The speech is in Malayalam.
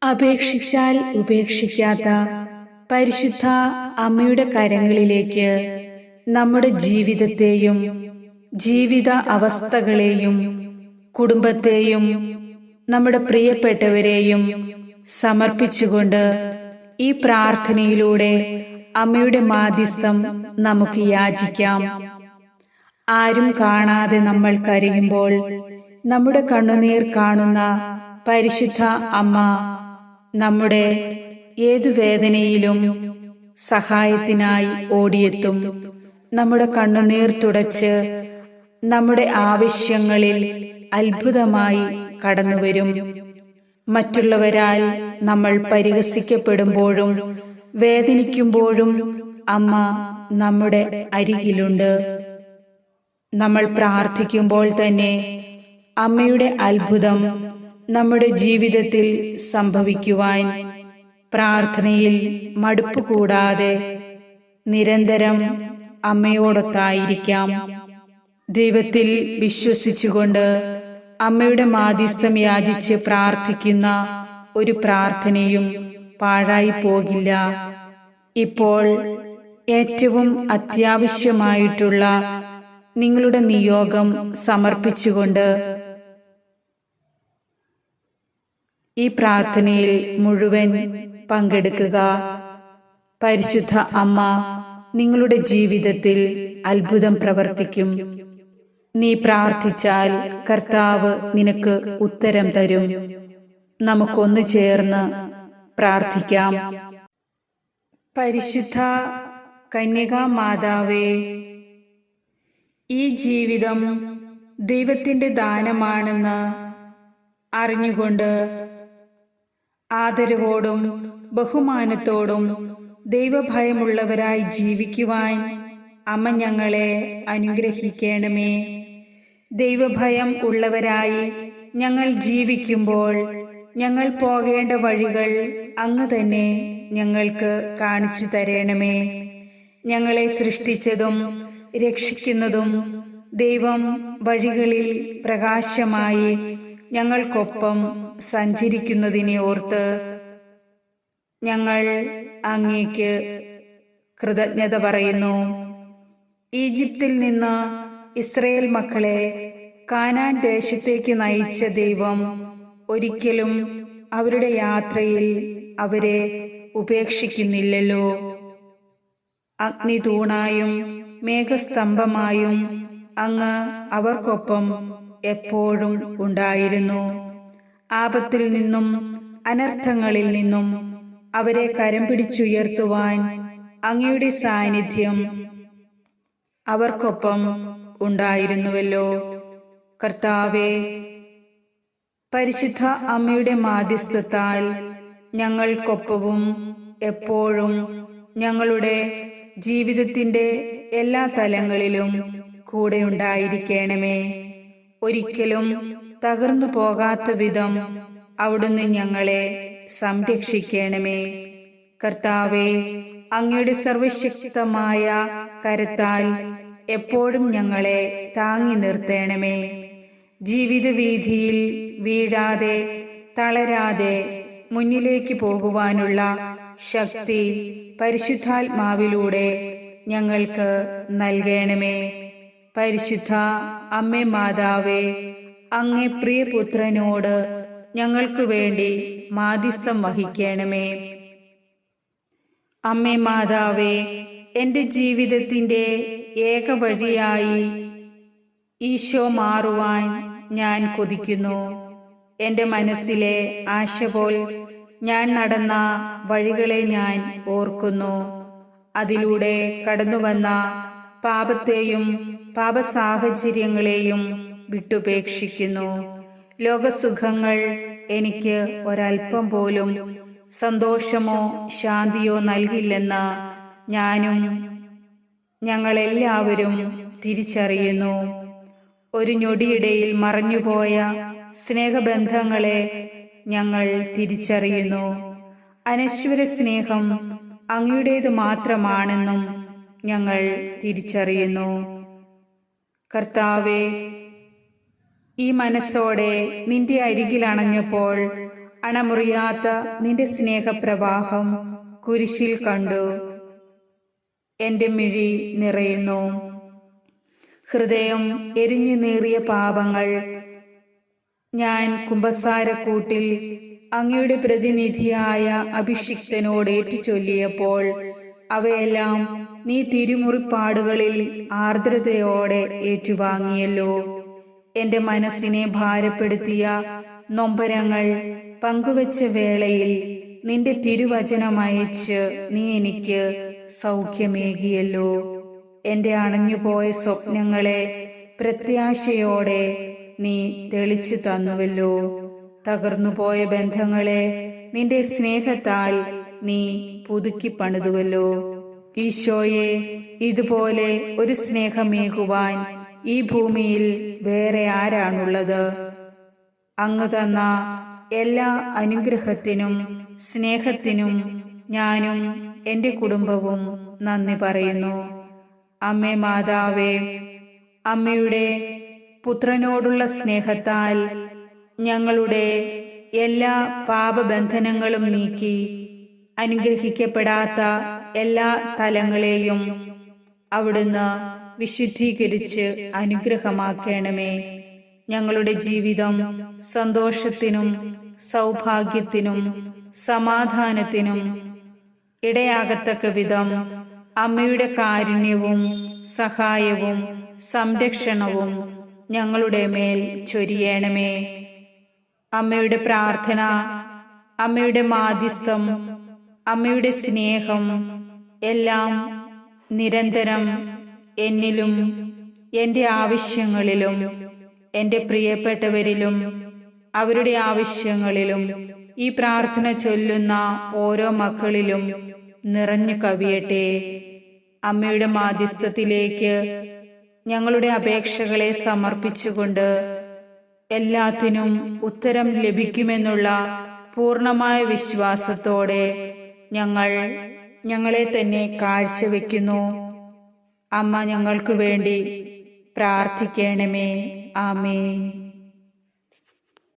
അപേക്ഷിച്ചാൽ ഉപേക്ഷിക്കാത്ത പരിശുദ്ധ അമ്മയുടെ കരങ്ങളിലേക്ക് നമ്മുടെ ജീവിതത്തെയും ജീവിത അവസ്ഥകളെയും കുടുംബത്തെയും നമ്മുടെ പ്രിയപ്പെട്ടവരെയും സമർപ്പിച്ചുകൊണ്ട് ഈ പ്രാർത്ഥനയിലൂടെ അമ്മയുടെ മാധ്യസ്ഥം നമുക്ക് യാചിക്കാം. ആരും കാണാതെ നമ്മൾ കരയുമ്പോൾ നമ്മുടെ കണ്ണുനീർ കാണുന്ന പരിശുദ്ധ അമ്മ നമ്മുടെ ഏതു വേദനയിലും സഹായത്തിനായി ഓടിയെത്തും. നമ്മുടെ കണ്ണുനീർ തുടച്ച് നമ്മുടെ ആവശ്യങ്ങളിൽ അത്ഭുതമായി കടന്നുവരും. മറ്റുള്ളവരാൽ നമ്മൾ പരിഹസിക്കപ്പെടുമ്പോഴും വേദനിക്കുമ്പോഴും അമ്മ നമ്മുടെ അരികിലുണ്ട്. നമ്മൾ പ്രാർത്ഥിക്കുമ്പോൾ തന്നെ അമ്മയുടെ അത്ഭുതം നമ്മുടെ ജീവിതത്തിൽ സംഭവിക്കുവാൻ പ്രാർത്ഥനയിൽ മടുപ്പ് കൂടാതെ നിരന്തരം അമ്മയോടൊത്തായിരിക്കാം. ദൈവത്തിൽ വിശ്വസിച്ചുകൊണ്ട് അമ്മയുടെ മാധ്യസ്ഥം യാചിച്ച് പ്രാർത്ഥിക്കുന്ന ഒരു പ്രാർത്ഥനയും പാഴായി പോകില്ല. ഇപ്പോൾ ഏറ്റവും അത്യാവശ്യമായിട്ടുള്ള നിങ്ങളുടെ നിയോഗം സമർപ്പിച്ചുകൊണ്ട് ഈ പ്രാർത്ഥനയിൽ മുഴുവൻ പങ്കെടുക്കുക. പരിശുദ്ധ അമ്മ നിങ്ങളുടെ ജീവിതത്തിൽ അത്ഭുതം പ്രവർത്തിക്കും. നീ പ്രാർത്ഥിച്ചാൽ കർത്താവ് നിനക്ക് ഉത്തരം തരും. നമുക്കൊന്നു ചേർന്ന് പ്രാർത്ഥിക്കാം. പരിശുദ്ധ കന്യകാ മാതാവേ, ഈ ജീവിതം ദൈവത്തിൻ്റെ ദാനമാണെന്ന് അറിഞ്ഞുകൊണ്ട് ആദരവോടും ബഹുമാനത്തോടും ദൈവഭയമുള്ളവരായി ജീവിക്കുവാൻ അമ്മ ഞങ്ങളെ അനുഗ്രഹിക്കണമേ. ദൈവഭയം ഉള്ളവരായി ഞങ്ങൾ ജീവിക്കുമ്പോൾ ഞങ്ങൾ പോകേണ്ട വഴികൾ അങ്ങ് തന്നെ ഞങ്ങൾക്ക് കാണിച്ചു തരണമേ. ഞങ്ങളെ സൃഷ്ടിച്ചതും രക്ഷിക്കുന്നതും ദൈവം വഴികളിൽ പ്രകാശമായി ഞങ്ങൾക്കൊപ്പം സഞ്ചരിക്കുന്നതിനെ ഓർത്ത് ഞങ്ങൾ അങ്ങേക്ക് കൃതജ്ഞത പറയുന്നു. ഈജിപ്തിൽ നിന്ന് ഇസ്രായേൽ മക്കളെ കാനാൻ ദേശത്തേക്ക് നയിച്ച ദൈവം ഒരിക്കലും അവരുടെ യാത്രയിൽ അവരെ ഉപേക്ഷിക്കുന്നില്ലല്ലോ. അഗ്നിതൂണായും മേഘസ്തംഭമായും അങ്ങ് അവർക്കൊപ്പം എപ്പോഴും ഉണ്ടായിരുന്നു. ആപത്തിൽ നിന്നും അനർത്ഥങ്ങളിൽ നിന്നും അവരെ കരം പിടിച്ചുയർത്തുവാൻ അങ്ങയുടെ സാന്നിധ്യം അവർക്കൊപ്പം ഉണ്ടായിരുന്നുവല്ലോ. കർത്താവേ, പരിശുദ്ധ അമ്മയുടെ മാധ്യസ്ഥത്താൽ ഞങ്ങൾക്കൊപ്പവും എപ്പോഴും ഞങ്ങളുടെ ജീവിതത്തിൻ്റെ എല്ലാ തലങ്ങളിലും കൂടെ ഉണ്ടായിരിക്കണമേ. ഒരിക്കലും തകർന്നു പോകാത്ത വിധം അവിടുന്ന് ഞങ്ങളെ സംരക്ഷിക്കണമേ. കർത്താവേ, അങ്ങയുടെ സർവശക്തമായ കരത്താൽ എപ്പോഴും ഞങ്ങളെ താങ്ങി നിർത്തണമേ. ജീവിതവീഥിയിൽ വീഴാതെ തളരാതെ മുന്നിലേക്ക് പോകുവാനുള്ള ശക്തി പരിശുദ്ധാത്മാവിലൂടെ ഞങ്ങൾക്ക് നൽകണമേ. പരിശുദ്ധ അമ്മേ മാതാവേ, അങ്ങേ പ്രിയപുത്രനോട് ഞങ്ങൾക്ക് വേണ്ടി മാധ്യസ്ഥം വഹിക്കണമേ. അമ്മേ മാതാവേ, എൻ്റെ ജീവിതത്തിൻ്റെ ഏക വഴിയായി ഈശോ മാറുവാൻ ഞാൻ കൊതിക്കുന്നു. എൻ്റെ മനസ്സിലെ ആശ പോൽ ഞാൻ നടന്ന വഴികളെ ഞാൻ ഓർക്കുന്നു. അതിലൂടെ കടന്നുവന്ന പാപത്തെയും പാപസാഹചര്യങ്ങളെയും വിട്ടുപേക്ഷിക്കുന്നു. ലോകസുഖങ്ങൾ എനിക്ക് ഒരൽപ്പം പോലും സന്തോഷമോ ശാന്തിയോ നൽകില്ലെന്ന് ഞാനും ഞങ്ങളെല്ലാവരും തിരിച്ചറിയുന്നു. ഒരു ഞൊടിയിടയിൽ മറഞ്ഞുപോയ സ്നേഹബന്ധങ്ങളെ ഞങ്ങൾ തിരിച്ചറിയുന്നു. അനശ്വര സ്നേഹം അങ്ങയുടേത് മാത്രമാണെന്നും ഞങ്ങൾ തിരിച്ചറിയുന്നു. കർത്താവേ, ഈ മനസ്സോടെ നിന്റെ അരികിൽ അണഞ്ഞപ്പോൾ അണമുറിയാത്ത നിന്റെ സ്നേഹപ്രവാഹം കുരിശിൽ കണ്ടു എന്റെ മിഴി നിറയുന്നു. ഹൃദയം എരിഞ്ഞു നീറിയ പാപങ്ങൾ ഞാൻ കുമ്പസാരക്കൂട്ടിൽ അങ്ങയുടെ പ്രതിനിധിയായ അഭിഷിക്തനോട് ഏറ്റുചൊല്ലിയപ്പോൾ അവയെല്ലാം നീ തിരുമുറിപ്പാടുകളിൽ ആർദ്രതയോടെ ഏറ്റുവാങ്ങിയല്ലോ. എന്റെ മനസ്സിനെ ഭാരപ്പെടുത്തിയ നൊമ്പരങ്ങൾ പങ്കുവച്ച വേളയിൽ നിന്റെ തിരുവചനമയച്ച് നീ എനിക്ക് സൗഖ്യമേകിയല്ലോ. എന്റെ അണഞ്ഞുപോയ സ്വപ്നങ്ങളെ പ്രത്യാശയോടെ നീ തെളിച്ചു തന്നുവല്ലോ. തകർന്നുപോയ ബന്ധങ്ങളെ നിന്റെ സ്നേഹത്താൽ നീ പുതുക്കി പണിതുവല്ലോ. ഈശോയെ, ഇതുപോലെ ഒരു സ്നേഹമേകുവാൻ ഈ ഭൂമിയിൽ വേറെ ആരാണുള്ളത്? അങ്ങ് തന്ന എല്ലാ അനുഗ്രഹത്തിനും സ്നേഹത്തിനും ഞാനും എൻ്റെ കുടുംബവും നന്ദി പറയുന്നു. അമ്മേ മാതാവേ, അമ്മയുടെ പുത്രനോടുള്ള സ്നേഹത്താൽ ഞങ്ങളുടെ എല്ലാ പാപബന്ധനങ്ങളും നീക്കി അനുഗ്രഹിക്കപ്പെടാത്ത എല്ലാ തലങ്ങളെയും അവിടുന്ന് വിശുദ്ധീകരിച്ച് അനുഗ്രഹമാക്കണമേ. ഞങ്ങളുടെ ജീവിതം സന്തോഷത്തിനും സൗഭാഗ്യത്തിനും സമാധാനത്തിനും ഇടയാകത്തക്ക വിധം അമ്മയുടെ കാരുണ്യവും സഹായവും സംരക്ഷണവും ഞങ്ങളുടെ മേൽ ചൊരിയണമേ. അമ്മയുടെ പ്രാർത്ഥന, അമ്മയുടെ മാധ്യസ്ഥം, അമ്മയുടെ സ്നേഹം എല്ലാം നിരന്തരം എന്നിലും എൻ്റെ ആവശ്യങ്ങളിലും എൻ്റെ പ്രിയപ്പെട്ടവരിലും അവരുടെ ആവശ്യങ്ങളിലും ഈ പ്രാർത്ഥന ചൊല്ലുന്ന ഓരോ മക്കളിലും നിറഞ്ഞു കവിയട്ടെ. അമ്മയുടെ മാധ്യസ്ഥത്തിലേക്ക് ഞങ്ങളുടെ അപേക്ഷകളെ സമർപ്പിച്ചുകൊണ്ട് എല്ലാത്തിനും ഉത്തരം ലഭിക്കുമെന്നുള്ള പൂർണ്ണമായ വിശ്വാസത്തോടെ ഞങ്ങളെ തന്നെ കാഴ്ചവെക്കുന്നു. അമ്മ ഞങ്ങൾക്ക് വേണ്ടി പ്രാർത്ഥിക്കണമേ. ആമേൻ.